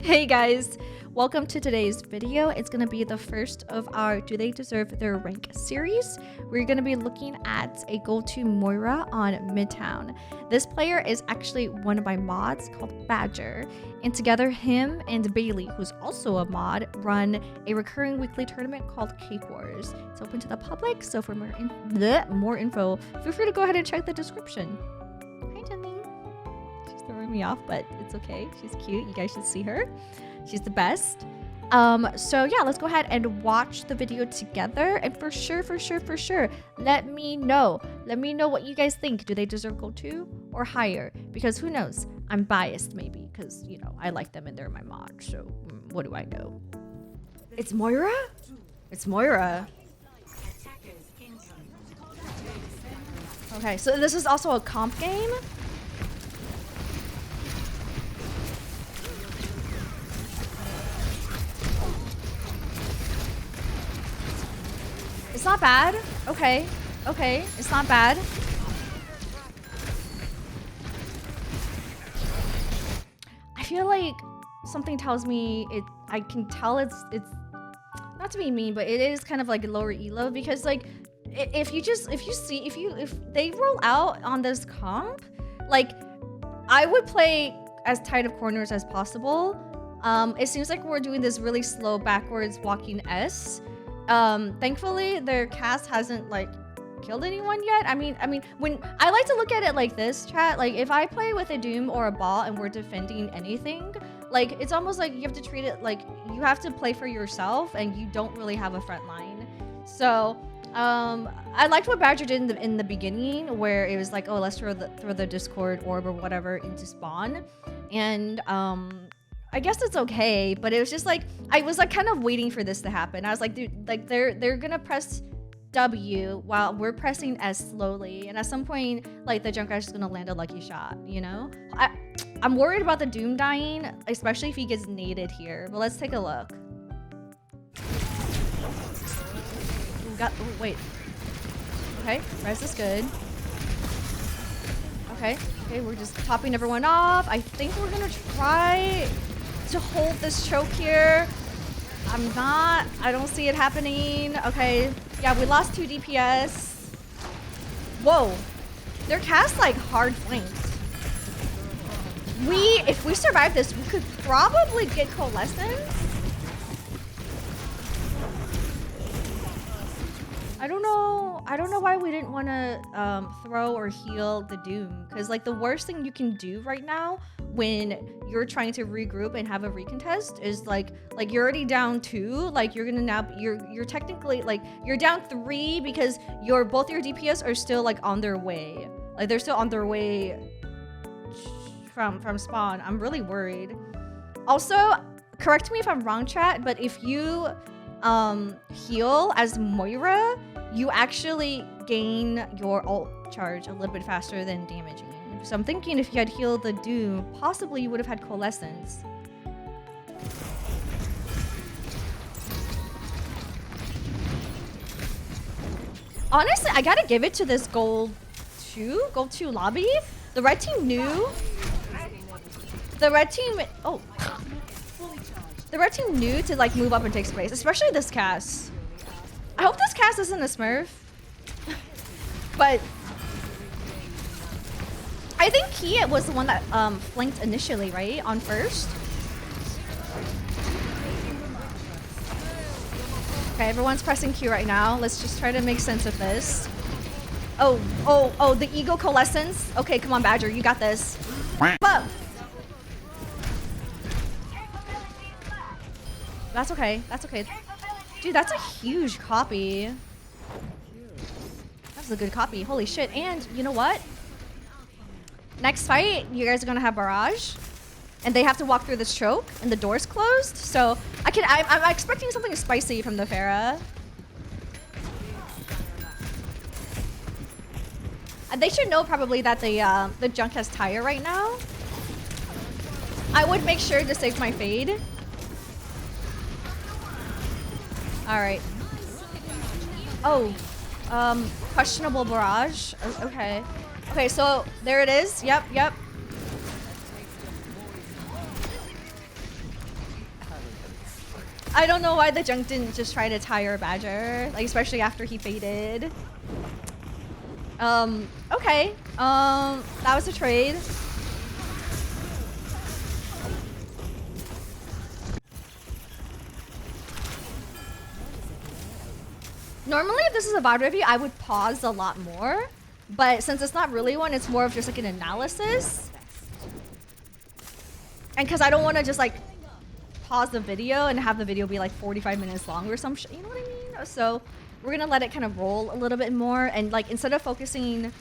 Hey guys, welcome to today's video. It's going to be the first of our Do They Deserve Their Rank series. We're going to be looking at a go-to Moira on Midtown. This player is actually one of my mods called Badger, and together him and Bailey, who's also a mod, run a recurring weekly tournament called Cake Wars. It's open to the public, so for more info, feel free to go ahead and check the description. Hi Jenny. She's throwing me off, but it's okay. She's cute. You guys should see her. She's the best. So yeah, let's go ahead and watch the video together. And for sure, let me know what you guys think. Do they deserve gold 2 or higher? Because who knows? I'm biased maybe because, you know, I like them and they're my mod. So what do I know? It's Moira? It's Moira. Okay, so this is also a comp game. It's not bad. Okay, it's not bad. I feel like something tells me I can tell it's not to be mean, but it is kind of like a lower elo because like if they roll out on this comp, like I would play as tight of corners as possible. It seems like we're doing this really slow backwards walking S. Thankfully their cast hasn't like killed anyone yet. I mean when I like to look at it like this, chat, like if I play with a Doom or a ball and we're defending anything, like it's almost like you have to treat it like you have to play for yourself and you don't really have a front line. So I liked what Badger did in the beginning where it was like, oh, let's throw the Discord orb or whatever into spawn, and I guess it's okay, but it was just like I was like kind of waiting for this to happen. I was like, dude, like they're gonna press W while we're pressing S slowly, and at some point, like the Junkrat's just gonna land a lucky shot, you know? I'm worried about the Doom dying, especially if he gets naded here. But let's take a look. Wait. Okay, res is good. Okay, we're just topping everyone off. I think we're gonna try to hold this choke here. I don't see it happening. Okay, yeah, we lost 2 DPS. Whoa, their cast like hard flanked. If we survive this, we could probably get Coalescence. I don't know why we didn't want to throw or heal the Doom, because like the worst thing you can do right now when you're trying to regroup and have a recontest is like you're already down 2, like you're gonna now you're technically like you're down 3 because both your DPS are still like on their way, like they're still on their way from spawn. I'm really worried. Also, correct me if I'm wrong, chat, but if you heal as Moira, you actually gain your ult charge a little bit faster than damaging. So I'm thinking if you had healed the Doom, possibly you would have had Coalescence. Honestly, I gotta give it to this gold 2 lobby. The red team knew. The red team knew to like move up and take space, especially this cast. I hope this cast isn't a smurf. But I think he was the one that flanked initially, right? On first. Okay, everyone's pressing Q right now. Let's just try to make sense of this. Oh, the ego coalescence. Okay, come on, Badger, you got this. But that's okay. Dude, that's a huge copy. That's a good copy. Holy shit. And you know what? Next fight, you guys are gonna have barrage. And they have to walk through this choke and the door's closed. So I'm expecting something spicy from the Pharah. They should know probably that the junk has tire right now. I would make sure to save my fade. Alright. Oh. Questionable barrage. Okay. Okay, so there it is. Yep. I don't know why the junk didn't just try to tire Badger, like especially after he faded. Okay. That was a trade. Normally, if this is a VOD review, I would pause a lot more. But since it's not really one, it's more of just like an analysis. And because I don't want to just like pause the video and have the video be like 45 minutes long or some shit. You know what I mean? So we're going to let it kind of roll a little bit more. And like instead of focusing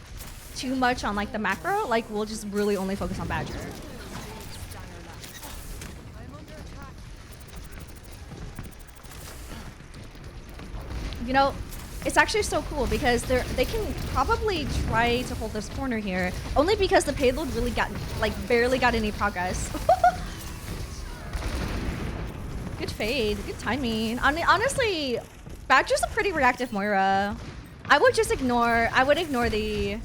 too much on like the macro, like we'll just really only focus on Badger. You know, it's actually so cool because they can probably try to hold this corner here, only because the payload really got, like, barely got any progress. Good fade, good timing. Honestly, Badger's a pretty reactive Moira. I would just ignore, I would ignore the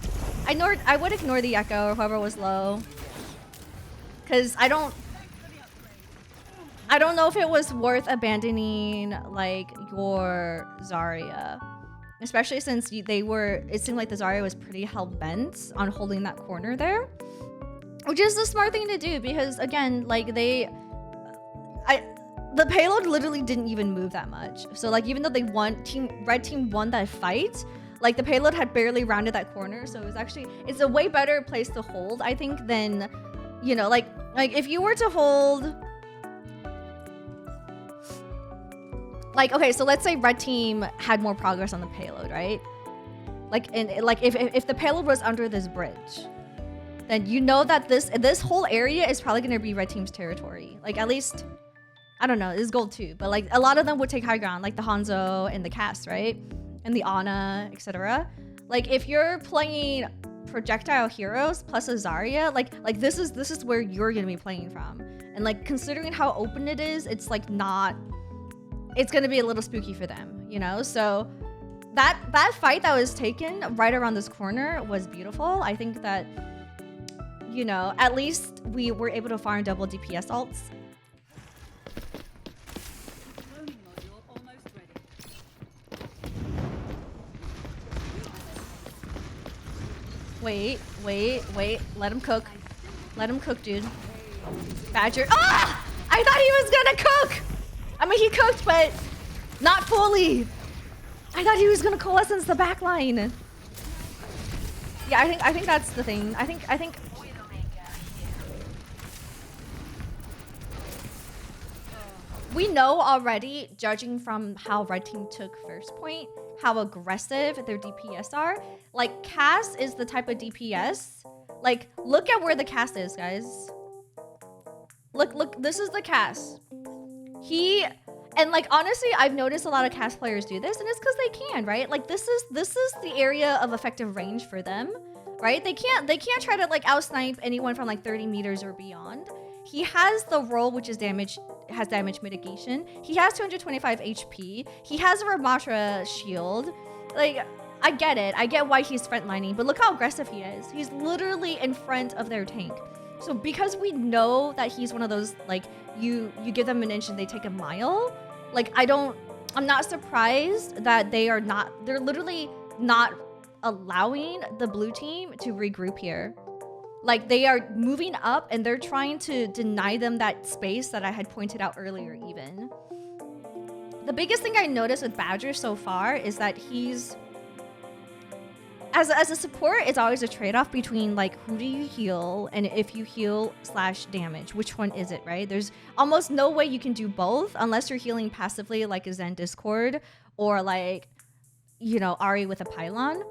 echo or whoever was low. Cause I don't know if it was worth abandoning like your Zarya. Especially since it seemed like the Zarya was pretty hell-bent on holding that corner there. Which is the smart thing to do because again, like the payload literally didn't even move that much. So like even though they won, red team won that fight, like the payload had barely rounded that corner. So it's a way better place to hold, I think, than, you know, like if you were to hold, like, okay, so let's say red team had more progress on the payload, right? Like, if the payload was under this bridge, then you know that this whole area is probably gonna be red team's territory. Like, at least, I don't know, it's gold too, but like a lot of them would take high ground, like the Hanzo and the Cass, right? And the Ana, etc. Like, if you're playing projectile heroes plus a Zarya, like this is where you're gonna be playing from. And like, considering how open it is, it's like not. It's gonna be a little spooky for them, you know? So that fight that was taken right around this corner was beautiful. I think that, you know, at least we were able to farm double DPS ults. Wait. Let him cook. Let him cook, dude. Badger. Ah! I thought he was gonna cook! I mean, he cooked, but not fully. I thought he was gonna coalescence the back line. Yeah, I think that's the thing. I think we know already, judging from how red team took first point, how aggressive their DPS are. Like, Cass is the type of DPS. Like, look at where the Cass is, guys. Look, this is the Cass. And like, honestly, I've noticed a lot of Cass players do this, and it's because they can, right? Like, this is the area of effective range for them, right? They can't try to like out-snipe anyone from like 30 meters or beyond. He has the role, which is damage mitigation. He has 225 HP. He has a Ramatra shield. Like, I get it. I get why he's frontlining, but look how aggressive he is. He's literally in front of their tank. So because we know that he's one of those, like, you give them an inch and they take a mile, like, I'm not surprised that they're literally not allowing the blue team to regroup here. Like, they are moving up and they're trying to deny them that space that I had pointed out earlier even. The biggest thing I noticed with Badger so far is that he's, as a support, it's always a trade-off between like, who do you heal and if you heal / damage, which one is it, right? There's almost no way you can do both unless you're healing passively like a Zen Discord or like, you know, Ari with a pylon.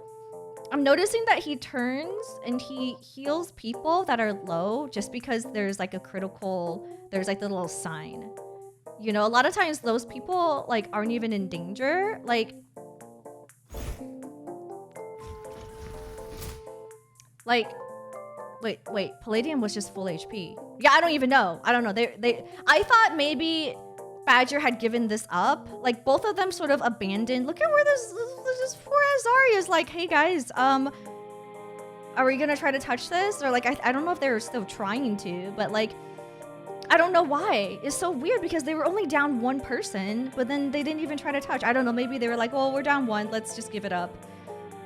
I'm noticing that he turns and he heals people that are low just because there's like a critical, there's like the little sign. You know, a lot of times those people like aren't even in danger. Like, wait, Palladium was just full HP. Yeah, I don't even know. I don't know. I thought maybe Badger had given this up. Like, both of them sort of abandoned. Look at where this poor Azari is like, hey guys, are we gonna try to touch this? Or like, I don't know if they're still trying to, but like, I don't know why. It's so weird because they were only down one person, but then they didn't even try to touch. I don't know. Maybe they were like, well, we're down one. Let's just give it up.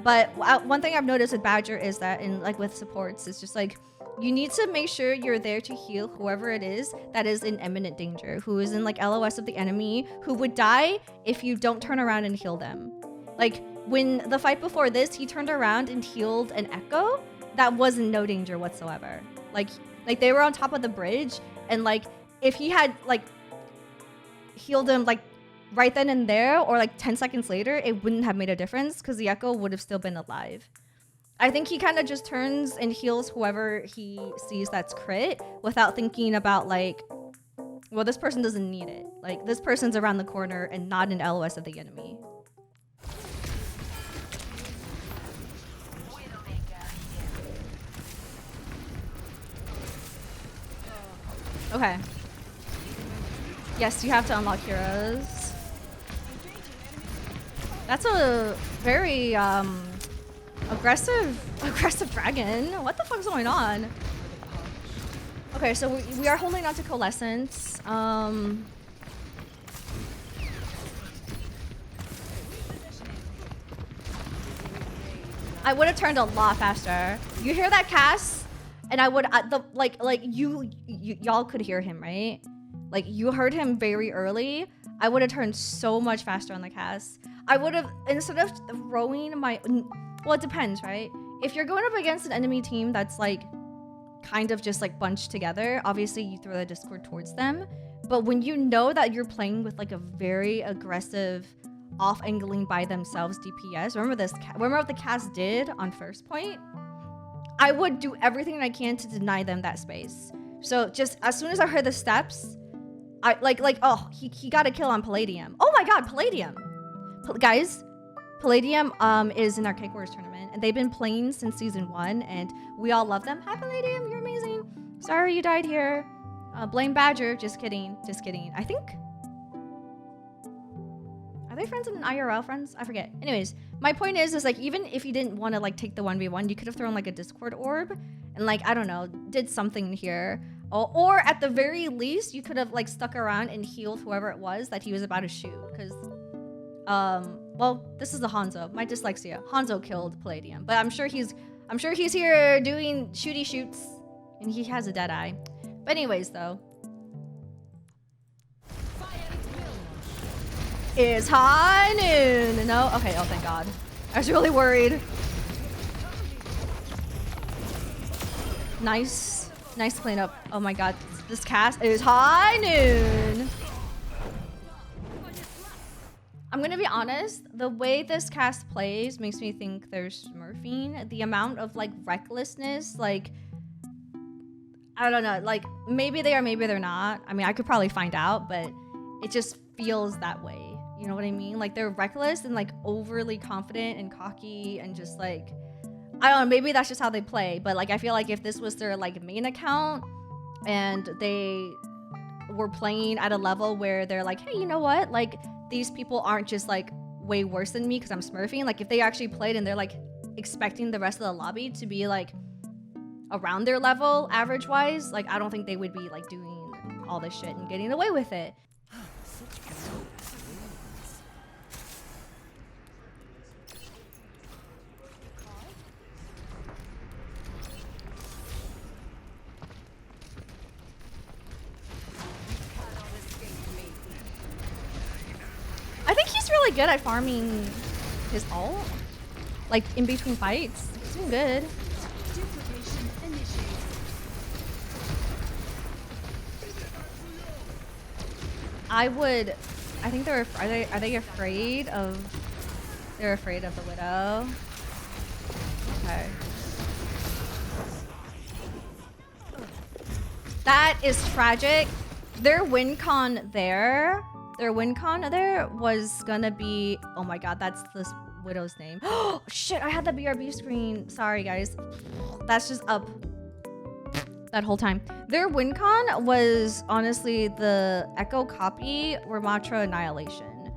But one thing I've noticed with Badger is that in like with supports, it's just like you need to make sure you're there to heal whoever it is that is in imminent danger, who is in like LOS of the enemy, who would die if you don't turn around and heal them. Like when the fight before this, he turned around and healed an Echo that was in no danger whatsoever. Like they were on top of the bridge, and like if he had like healed him like right then and there or like 10 seconds later, it wouldn't have made a difference because the Echo would have still been alive. I think he kind of just turns and heals whoever he sees that's crit without thinking about like, well, this person doesn't need it. Like this person's around the corner and not an LOS of the enemy. Okay. Yes, you have to unlock heroes. That's a very aggressive dragon. What the fuck's going on? Okay, so we are holding on to Coalescence. I would have turned a lot faster. You hear that cast? And I would y'all could hear him, right? Like you heard him very early. I would have turned so much faster on the cast. I would have, instead of throwing my, well, it depends, right? If you're going up against an enemy team that's like kind of just like bunched together, obviously you throw the Discord towards them. But when you know that you're playing with like a very aggressive off-angling by themselves DPS, remember what the cast did on first point? I would do everything I can to deny them that space. So just as soon as I heard the steps, I oh, he got a kill on Palladium. Oh my god, Palladium. Guys, Palladium is in our Cake Wars tournament, and they've been playing since season 1, and we all love them. Hi Palladium, you're amazing. Sorry you died here. Blame Badger. Just kidding. Just kidding. I think, are they friends in IRL friends? I forget. Anyways, my point is like even if you didn't want to like take the 1v1, you could have thrown like a Discord orb and like, I don't know, did something here. Or at the very least, you could have like stuck around and healed whoever it was that he was about to shoot. Because, well, this is a Hanzo. My dyslexia. Hanzo killed Palladium, but I'm sure he's here doing shooty shoots, and he has a dead eye. But anyways, though, it's high noon. No, okay. Oh, thank God. I was really worried. Nice cleanup. Oh my God, this cast is high noon. I'm gonna be honest, the way this cast plays makes me think they're smurfing. The amount of like recklessness, like, I don't know, like maybe they are, maybe they're not. I mean, I could probably find out, but it just feels that way. You know what I mean? Like they're reckless and like overly confident and cocky and just like, I don't know, maybe that's just how they play, but like I feel like if this was their like main account and they were playing at a level where they're like, hey, you know what? Like these people aren't just like way worse than me because I'm smurfing. Like if they actually played and they're like expecting the rest of the lobby to be like around their level average wise, like I don't think they would be like doing all this shit and getting away with it. I think he's really good at farming his ult, like in between fights. He's doing good. I think are they afraid of, they're afraid of the Widow. Okay. That is tragic. Their win con there was gonna be, oh my God, that's this Widow's name. Oh shit, I had the BRB screen. Sorry guys. That's just up that whole time. Their win con was honestly the Echo copy Ramatra Annihilation.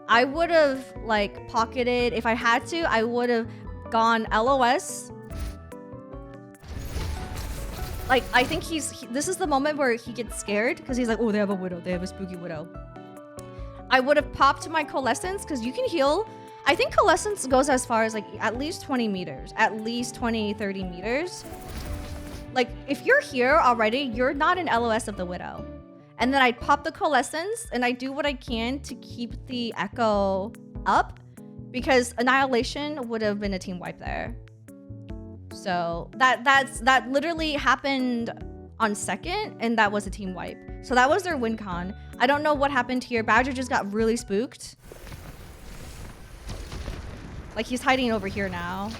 I would have like pocketed, if I had to, I would have gone LOS. Like, I think this is the moment where he gets scared because he's like, oh, they have a widow. They have a spooky widow. I would have popped my coalescence because you can heal. I think coalescence goes as far as like at least 20 meters, at least 20, 30 meters. Like, if you're here already, you're not an LOS of the widow. And then I pop the coalescence and I do what I can to keep the echo up because annihilation would have been a team wipe there. So that literally happened on second, and that was a team wipe. So that was their win con. I don't know what happened here. Badger just got really spooked. Like, he's hiding over here now.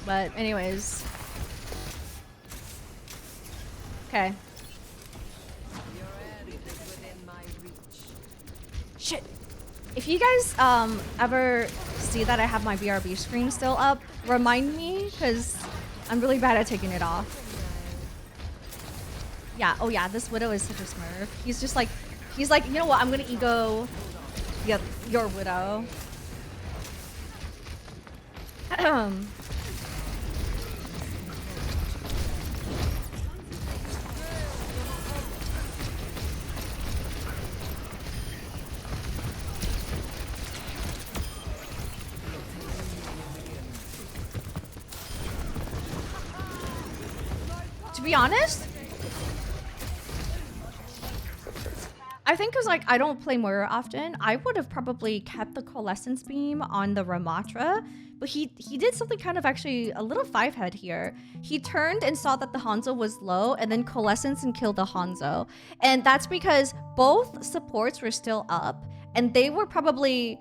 But anyways. Okay. Shit. If you guys ever see that I have my BRB screen still up, remind me, because I'm really bad at taking it off. Yeah, oh yeah, this widow is such a smurf. He's just like, he's like, you know what, I'm gonna ego your widow. To be honest, I think because like I don't play Moira often, I would have probably kept the coalescence beam on the Ramatra, but he did something kind of actually a little 5-head here. He turned and saw that the Hanzo was low and then coalescence and killed the Hanzo. And that's because both supports were still up and they were probably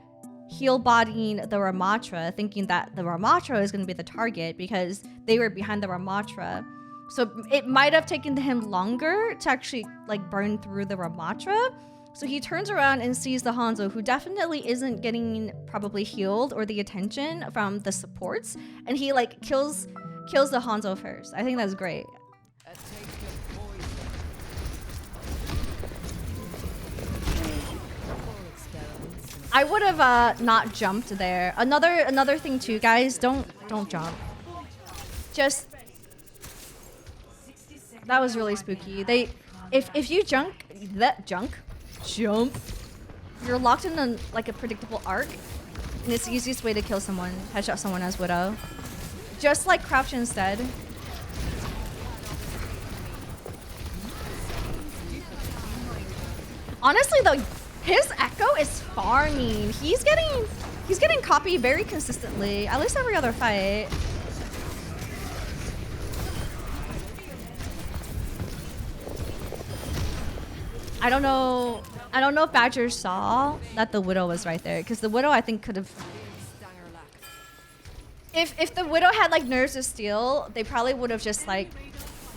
heal bodying the Ramatra, thinking that the Ramatra is going to be the target because they were behind the Ramatra. So it might have taken him longer to actually like burn through the Ramatra. So he turns around and sees the Hanzo, who definitely isn't getting probably healed or the attention from the supports, and he like kills the Hanzo first. I think that's great. I would have not jumped there. Another thing too, guys, don't jump. Just that was really spooky. If you jump, you're locked in like a predictable arc, and it's the easiest way to kill someone, headshot someone as Widow. Just like crouch instead. Honestly though, his echo is farming. He's getting copy very consistently, at least every other fight. I don't know if Badger saw that the Widow was right there, because the Widow I think could have. If the Widow had like nerves of steel, they probably would have just like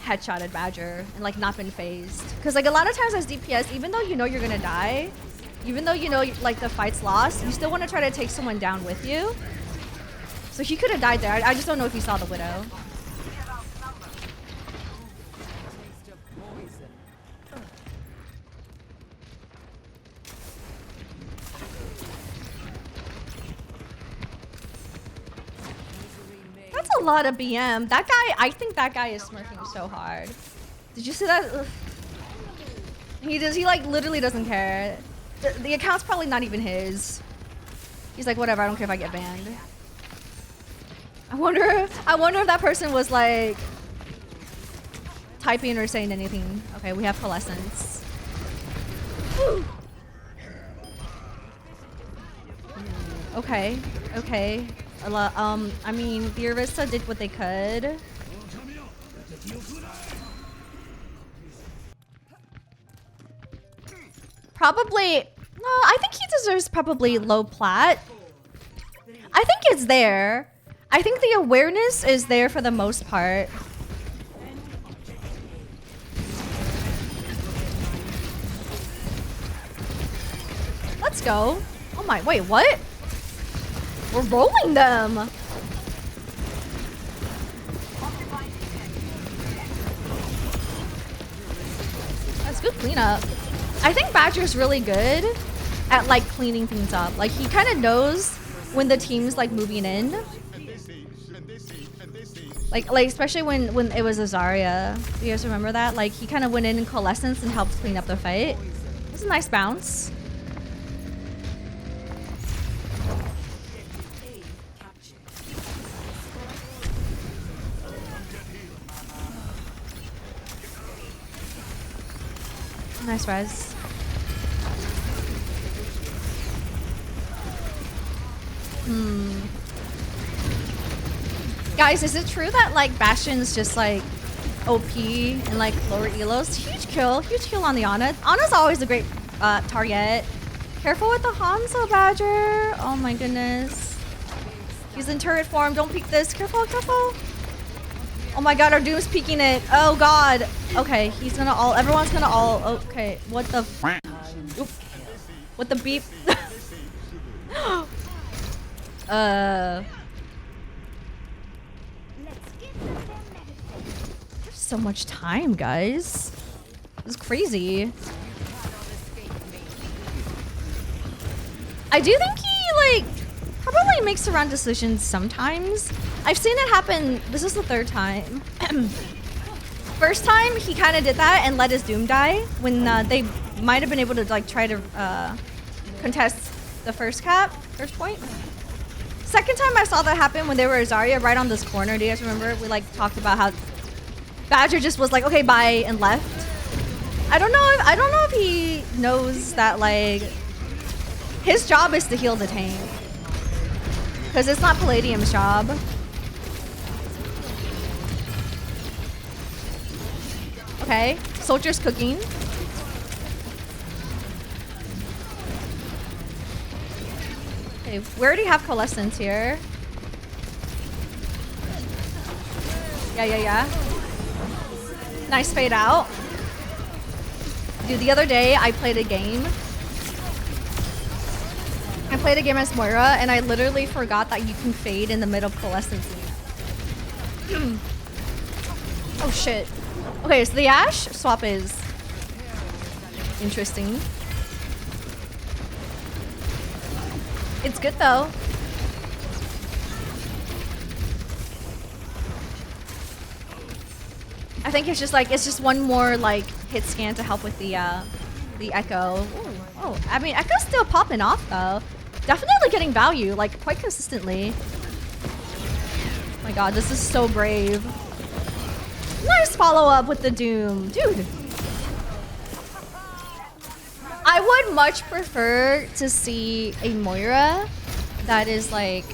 headshotted Badger and like not been phased. Because like a lot of times as DPS, even though you know you're gonna die, even though you know like the fight's lost, you still want to try to take someone down with you. So he could have died there. I just don't know if he saw the Widow. That's a lot of BM. That guy, I think that guy is smurfing so hard. Did you see that? Ugh. He like literally doesn't care. The account's probably not even his. He's like, whatever, I don't care if I get banned. I wonder if that person was like typing or saying anything. Okay, we have coalescence. Okay. I mean, the Arista did what they could. Probably, no, I think he deserves probably low plat. I think it's there. I think the awareness is there for the most part. Let's go. Oh my, wait, what? We're rolling them. That's good cleanup. I think Badger's really good at like cleaning things up. Like he kind of knows when the team's like moving in. Like especially when it was Azaria. Do you guys remember that? Like he kind of went in coalescence and helped clean up the fight. It was a nice bounce. Nice res. Guys, is it true that like Bastion's just like OP and like lower elos? Huge kill on the Ana. Ana's always a great target. Careful with the Hanzo Badger. Oh my goodness. He's in turret form. Don't peek this. Careful, careful. Oh my god, our Doom's peeking it. Oh god. Okay, he's gonna all. Everyone's gonna all. Okay, what the? Oop. What the beep? There's so much time, guys. This is crazy. I do think he like probably makes the wrong decisions sometimes. I've seen it happen. This is the third time. First time he kind of did that and let his Doom die when they might have been able to like try to contest the first point. Second time I saw that happen when they were Zarya right on this corner. Do you guys remember? We like talked about how Badger just was like, okay, bye, and left. I don't know if he knows that like his job is to heal the tank. Because it's not Palladium's job. Okay, Soldier's cooking. Okay, we already have Coalescence here. Yeah. Nice fade out. Dude, the other day I played a game. I played a game as Moira and I literally forgot that you can fade in the middle of Coalescence. Oh shit. Okay, so the Ashe swap is interesting. It's good though. I think it's just one more like hit scan to help with the Echo. Ooh, oh, I mean Echo's still popping off though. Definitely getting value, like quite consistently. Oh my god, this is so brave. Nice follow up with the Doom. Dude. I would much prefer to see a Moira that is like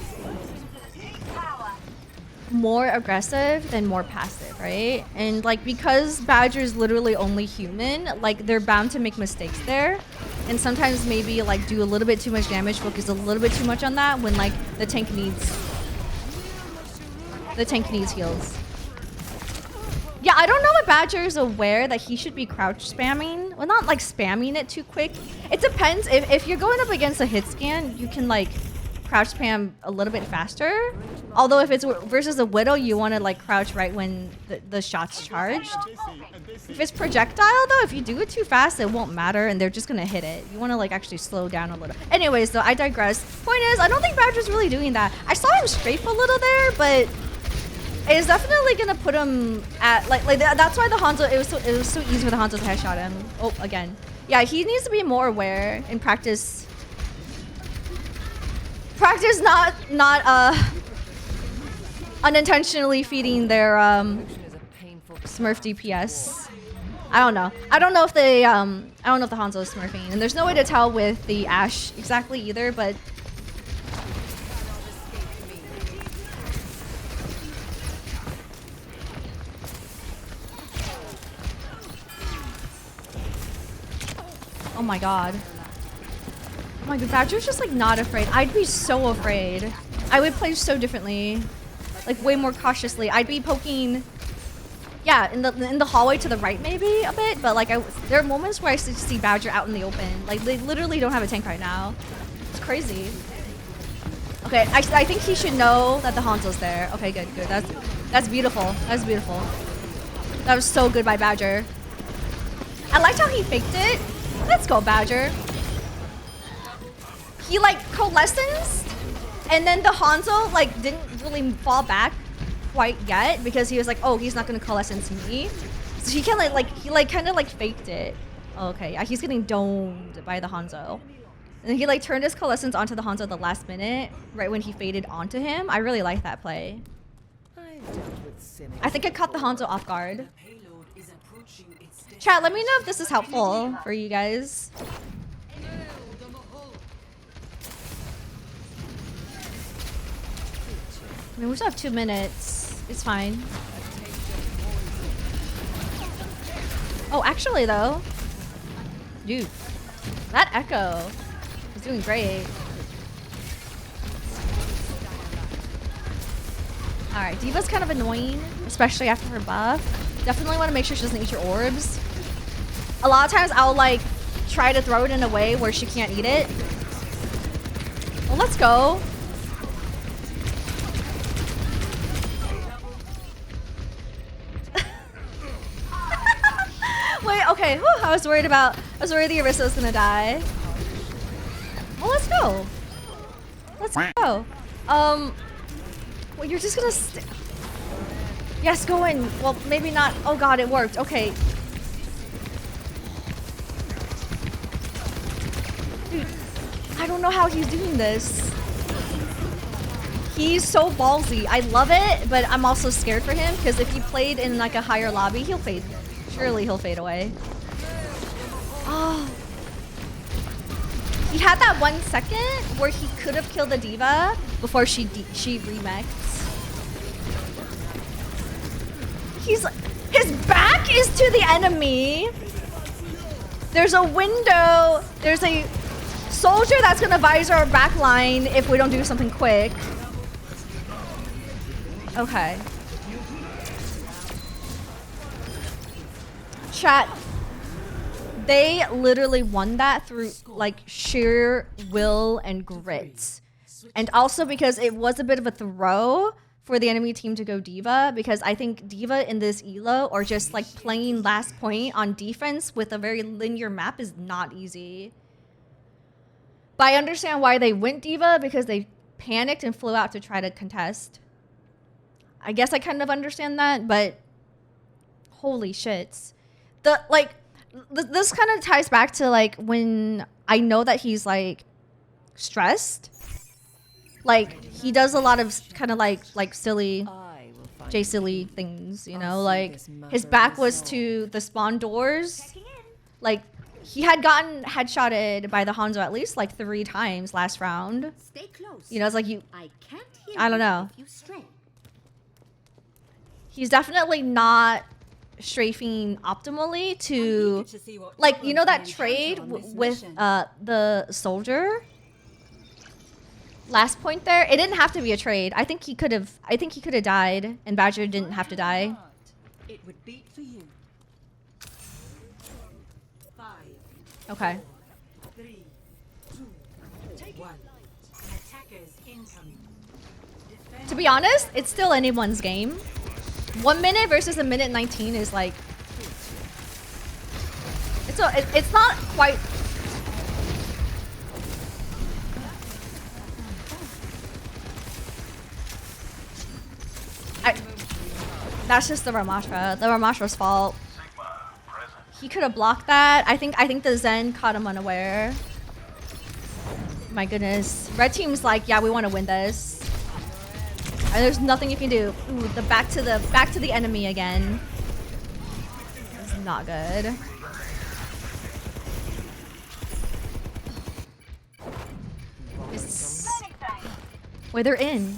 more aggressive than more passive, right? And like because Badger's literally only human, like they're bound to make mistakes there. And sometimes maybe like do a little bit too much damage, focus a little bit too much on that when like the tank needs heals. Yeah, I don't know if Badger is aware that he should be crouch spamming. Well, not like spamming it too quick. It depends. If you're going up against a hit scan, you can like crouch spam a little bit faster. Although if it's versus a Widow, you want to like crouch right when the shot's charged. If it's projectile though, if you do it too fast, it won't matter and they're just gonna hit it. You want to like actually slow down a little. Anyways, though, I digress. Point is, I don't think Badger's really doing that. I saw him strafe a little there, but it's definitely gonna put him at like that's why the Hanzo it was so easy for the Hanzo to headshot him. Oh, again. Yeah, he needs to be more aware in practice. Practice not unintentionally feeding their Smurf DPS. I don't know. I don't know if the Hanzo is smurfing, and there's no way to tell with the Ashe exactly either, but oh my god. Oh my god, Badger's just like not afraid. I'd be so afraid. I would play so differently. Like way more cautiously. I'd be poking, yeah, in the hallway to the right maybe a bit, but like there are moments where I see Badger out in the open. Like they literally don't have a tank right now. It's crazy. Okay, I think he should know that the Hanzo's there. Okay, good. That's beautiful. That's beautiful. That was so good by Badger. I liked how he faked it. Let's go, Badger. He like coalescence, and then the Hanzo like didn't really fall back quite yet because he was like, oh, he's not gonna coalescence me. So he can he kind of like faked it. Oh, okay, yeah, he's getting domed by the Hanzo. And he like turned his coalescence onto the Hanzo at the last minute, right when he faded onto him. I really like that play. I think it caught the Hanzo off guard. Chat, let me know if this is helpful for you guys. I mean, we still have 2 minutes. It's fine. Oh, actually, though. Dude. That Echo is doing great. Alright, D.Va's kind of annoying, especially after her buff. Definitely want to make sure she doesn't eat your orbs. A lot of times, I'll, like, try to throw it in a way where she can't eat it. Well, let's go. Wait, okay. Whew, I was worried the Orisa was gonna die. Well, let's go. Let's go. Well, you're just gonna yes, go in. Well, maybe not. Oh god, it worked. Okay. Dude, I don't know how he's doing this. He's so ballsy. I love it, but I'm also scared for him because if he played in like a higher lobby, he'll fade. Surely he'll fade away. Oh. He had that 1 second where he could have killed the D.Va before she remexed. His back is to the enemy. There's a window. There's a soldier that's gonna visor our back line if we don't do something quick. Okay. Chat, they literally won that through like sheer will and grit. And also because it was a bit of a throw for the enemy team to go D.Va, because I think D.Va in this elo or just like playing last point on defense with a very linear map is not easy. But I understand why they went D.Va, because they panicked and flew out to try to contest. I guess I kind of understand that, but holy shits. This kind of ties back to like when I know that he's like stressed. Like he does a lot of kind of like silly silly things, you know, like his back was to the spawn doors. Like he had gotten headshotted by the Hanzo at least like 3 times last round. Stay close. You know, it's like I don't know. He's definitely not strafing optimally to like, you know, that trade with the soldier last point there. It didn't have to be a trade. I think he could have died and Badger didn't have to die. It would beat for you. 5. Okay. 3, 2, 1. Attackers incoming. To be honest, it's still anyone's game. 1 minute versus a minute 19 is like it's not quite. That's just the Ramatra. The Ramatra's fault. He could have blocked that. I think the Zen caught him unaware. My goodness. Red team's like, yeah, we want to win this. And there's nothing you can do. Ooh, the back to the enemy again. It's not good. Wait, they're in.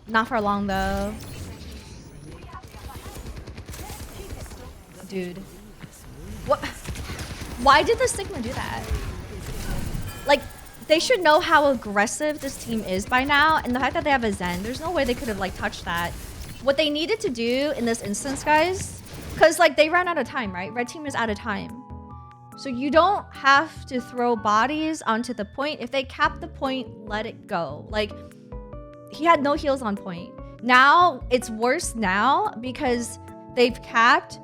Not for long though. Dude. What? Why did the Sigma do that? Like, they should know how aggressive this team is by now, and the fact that they have a Zen, there's no way they could have like touched that. What they needed to do in this instance, guys, because like they ran out of time, right? Red team is out of time. So you don't have to throw bodies onto the point. If they cap the point, let it go. Like, he had no heals on point. Now, it's worse now because they've capped.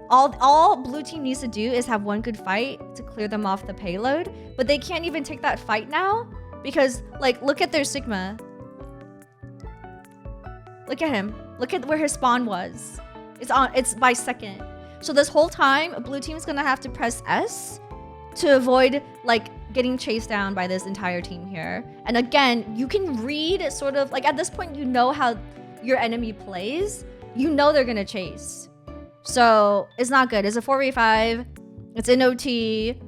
All blue team needs to do is have one good fight to clear them off the payload. But they can't even take that fight now because, like, look at their Sigma. Look at him. Look at where his spawn was. It's by second. So this whole time, blue team is gonna have to press S to avoid like getting chased down by this entire team here. And again, you can read sort of like at this point, you know how your enemy plays. You know they're gonna chase. So it's not good. It's a 4v5. It's in OT.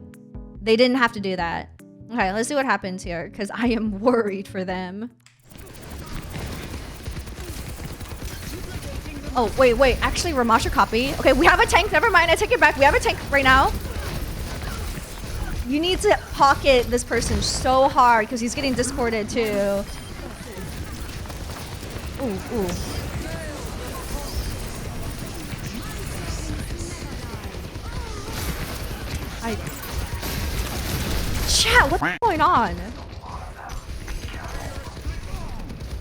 They didn't have to do that. Okay, let's see what happens here because I am worried for them. Oh, wait. Actually, Ramasha copy. Okay, we have a tank. Never mind. I take it back. We have a tank right now. You need to pocket this person so hard because he's getting discorded too. Ooh. Chat, what's going on?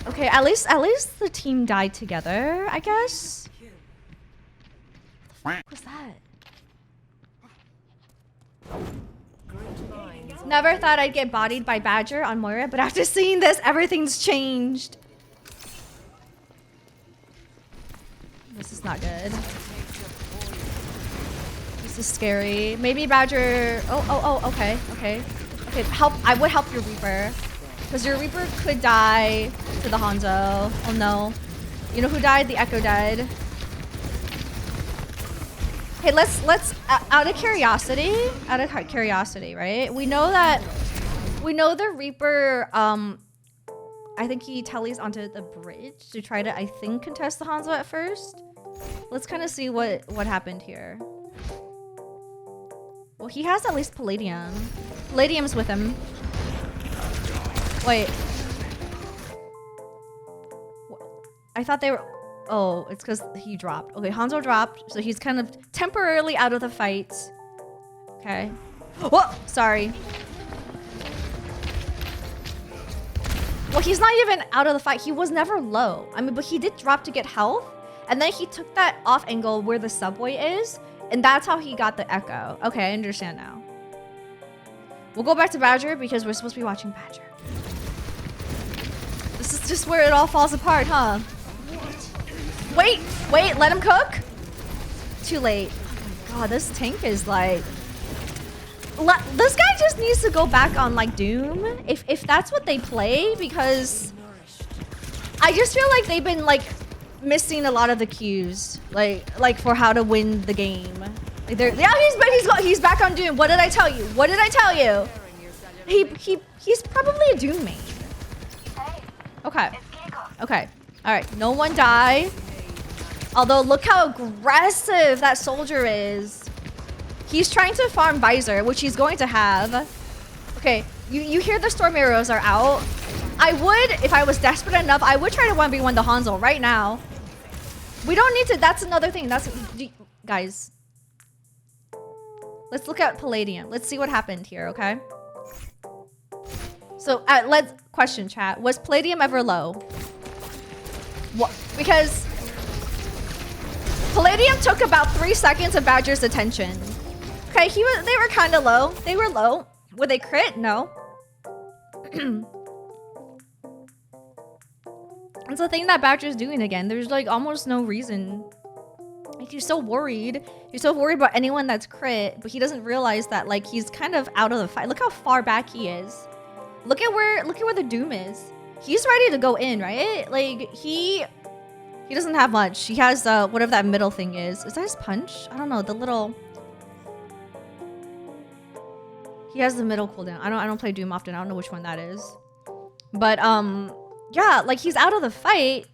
Okay, at least the team died together, I guess. What was that? Never thought I'd get bodied by Badger on Moira, but after seeing this, everything's changed. This is not good. This is scary. Maybe Badger. Oh. Okay. Help. I would help your Reaper, because your Reaper could die to the Hanzo. Oh no. You know who died? The Echo died. Hey, let's out of curiosity, right? We know the Reaper. I think he tellies onto the bridge to try to, I think, contest the Hanzo at first. Let's kind of see what happened here. Well, he has at least Palladium. Palladium's with him. Wait. I thought they were... Oh, it's because he dropped. Okay, Hanzo dropped, so he's kind of temporarily out of the fight. Okay. Whoa! Sorry. Well, he's not even out of the fight. He was never low. I mean, but he did drop to get health, and then he took that off angle where the subway is, and that's how he got the Echo. Okay, I understand now. We'll go back to Badger because we're supposed to be watching Badger. This is just where it all falls apart, huh? Wait, let him cook? Too late. Oh my god, this tank is like... This guy just needs to go back on like Doom, if that's what they play, because I just feel like they've been like missing a lot of the cues, like for how to win the game. Like he's back on Doom. What did I tell you? He's probably a Doom main. Okay. All right. No one die. Although look how aggressive that soldier is. He's trying to farm Visor, which he's going to have. Okay, you hear the Storm Arrows are out. I would, if I was desperate enough, I would try to 1v1 the Hanzo right now. We don't need to, that's another thing. Guys. Let's look at Palladium. Let's see what happened here, okay? So, let's question chat. Was Palladium ever low? What? Because Palladium took about 3 seconds of Badger's attention. Okay, they were kind of low. They were low. Were they crit? No. That's the thing that Badger's doing again. There's like almost no reason. Like he's so worried. He's so worried about anyone that's crit, but he doesn't realize that like he's kind of out of the fight. Look how far back he is. Look at where the Doom is. He's ready to go in, right? Like he doesn't have much. He has whatever that middle thing is. Is that his punch? I don't know. The little. He has the middle cooldown. I don't play Doom often. I don't know which one that is. But yeah, like he's out of the fight.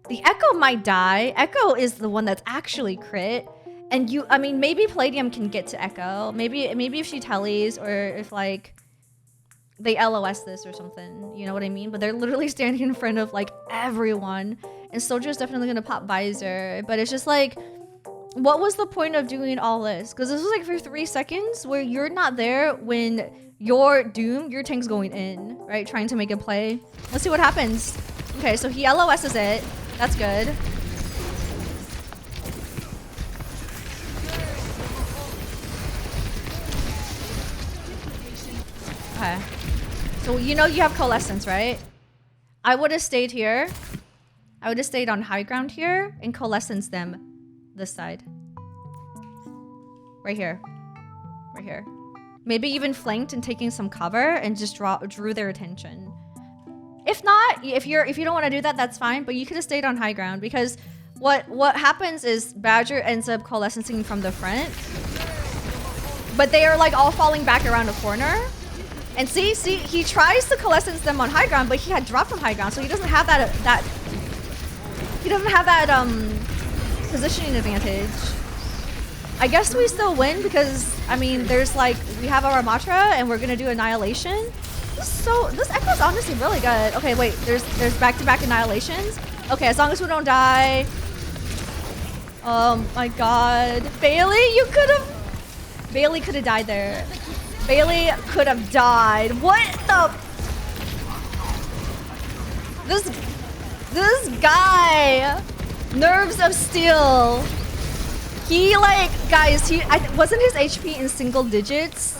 The Echo might die. Echo is the one that's actually crit. And I mean, maybe Palladium can get to Echo. Maybe if she tellies, or if like they LOS this or something. You know what I mean? But they're literally standing in front of like everyone. And Soldier's definitely gonna pop Visor. But it's just like, what was the point of doing all this? Because this was like for 3 seconds where you're not there when your Doom, your tank's going in, right? Trying to make a play. Let's see what happens. Okay, so he LOS's it. That's good. Okay. So you know you have Coalescence, right? I would have stayed here. I would have stayed on high ground here and coalescence them this side. Right here. Right here. Maybe even flanked and taking some cover and just drew their attention. If not, if you don't want to do that, that's fine. But you could have stayed on high ground because what happens is Badger ends up coalescing from the front, but they are like all falling back around a corner. And see, he tries to coalescence them on high ground, but he had dropped from high ground, so he doesn't have that positioning advantage. I guess we still win because I mean, there's like we have our Ramatra and we're gonna do annihilation. This echo's honestly really good. Okay, wait, there's back-to-back annihilations. Okay, as long as we don't die. Oh my god. Bailey, Bailey could have died there. Bailey could have died. What the? This guy, nerves of steel. He like, guys, wasn't his HP in single digits?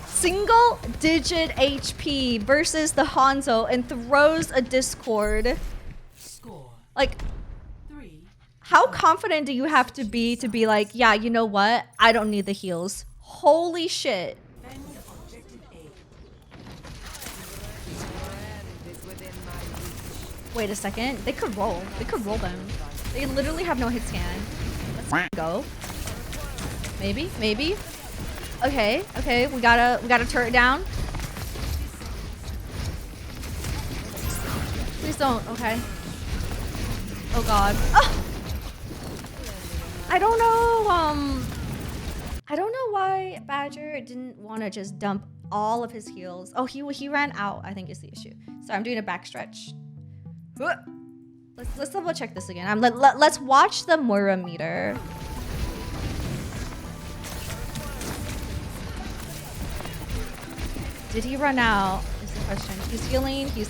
Single digit HP versus the Hanzo and throws a Discord. Score. Like, 3. how confident do you have to be like, yeah, you know what? I don't need the heals. Holy shit. Defend objective A. Wait a second. They could roll. They could roll them. They literally have no hit scan. Let's go. Maybe. Okay. We gotta turret down. Please don't. Okay. Oh god. Oh! I don't know. I don't know why Badger didn't want to just dump all of his heals. Oh, he ran out, I think is the issue. So I'm doing a back stretch. Let's double check this again. Let's watch the Moira meter. Did he run out? Is the question. He's healing. He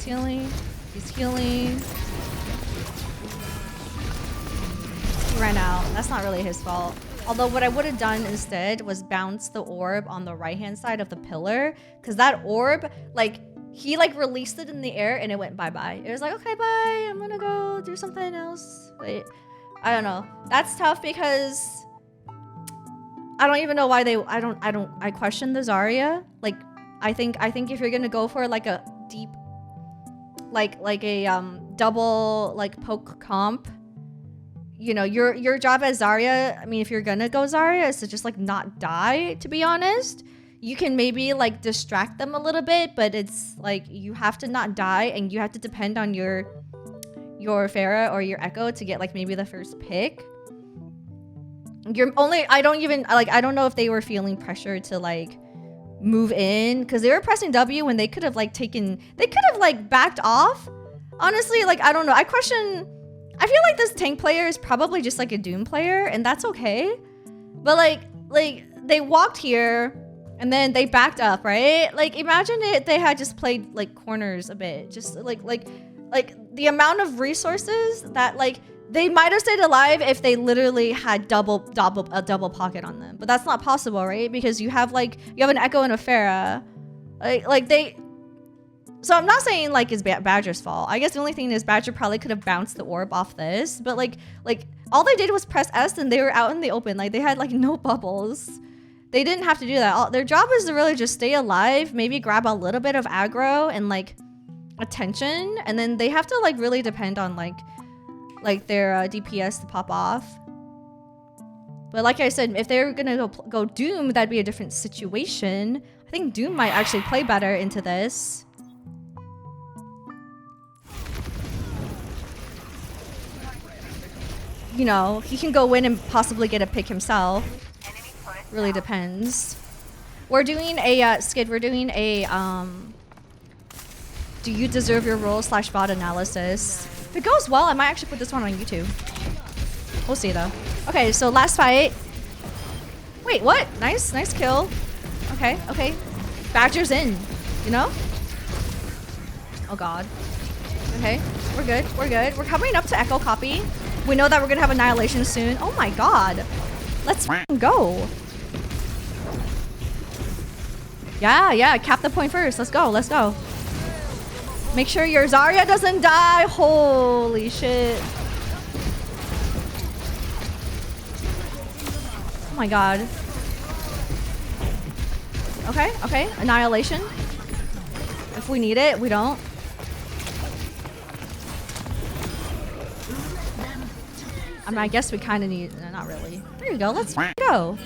ran out. That's not really his fault. Although what I would have done instead was bounce the orb on the right-hand side of the pillar. Because that orb, like, he like released it in the air and it went bye-bye. It was like, okay, bye. I'm gonna go do something else. Wait, I don't know. That's tough because I don't even know why they, I question the Zarya. Like, I think if you're gonna go for like a deep, like a double like poke comp, you know, your job as Zarya, I mean, if you're gonna go Zarya, is to just like not die, to be honest. You can maybe like distract them a little bit, but it's like you have to not die and you have to depend on your Pharah or your Echo to get like maybe the first pick. I don't know if they were feeling pressure to like move in because they were pressing W when they could have like backed off. Honestly, like, I don't know. I feel like this tank player is probably just like a Doom player and that's okay. But like they walked here and then they backed up, right? Like, imagine they had just played like corners a bit. Just like the amount of resources that like they might have stayed alive if they literally had double pocket on them. But that's not possible, right? Because you have an Echo and a Pharah. So I'm not saying like it's Badger's fault. I guess the only thing is Badger probably could have bounced the orb off this, but like all they did was press S and they were out in the open. Like, they had like no bubbles. They didn't have to do that. Their job is to really just stay alive, maybe grab a little bit of aggro and like attention, and then they have to like really depend on like their DPS to pop off. But like I said, if they're gonna go Doom, that'd be a different situation. I think Doom might actually play better into this. You know, he can go in and possibly get a pick himself. Really depends. We're doing a Skid. We're doing a do you deserve your role / bot analysis. If it goes well, I might actually put this one on YouTube. We'll see though. Okay, so last fight. Wait, what? Nice kill. Okay. Badger's in, you know? Oh god. Okay, we're good. We're coming up to Echo copy. We know that we're gonna have Annihilation soon. Oh my god. Let's go. Yeah, cap the point first. Let's go. Make sure your Zarya doesn't die. Holy shit. Oh my god. Okay, okay. Annihilation. If we need it, we don't. I mean, I guess we kind of need... No, not really. There you go. Let's go.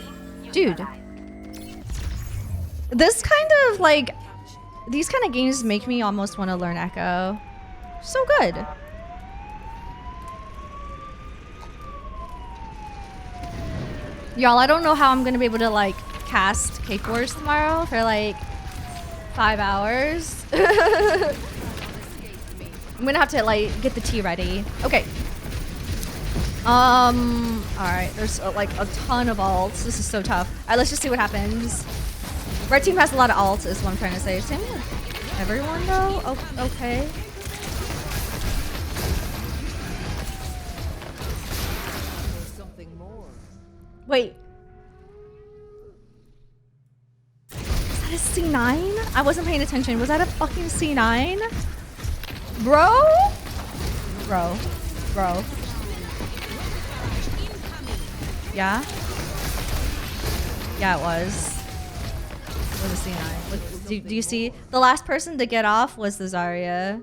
Dude. This kind of, like... These kind of games make me almost want to learn Echo. So good. Y'all, I don't know how I'm going to be able to, like, cast Cake Wars tomorrow for, like, 5 hours. I'm going to have to, like, get the tea ready. Okay. Alright. There's, like, a ton of ults. This is so tough. Alright, let's just see what happens. Red team has a lot of ults, is what I'm trying to say. Same with everyone, though? Oh, okay. Wait. Is that a C9? I wasn't paying attention. Was that a fucking C9? Bro? Bro. Bro. Yeah? Yeah, it was. It was a C9. Do you see? The last person to get off was the Zarya.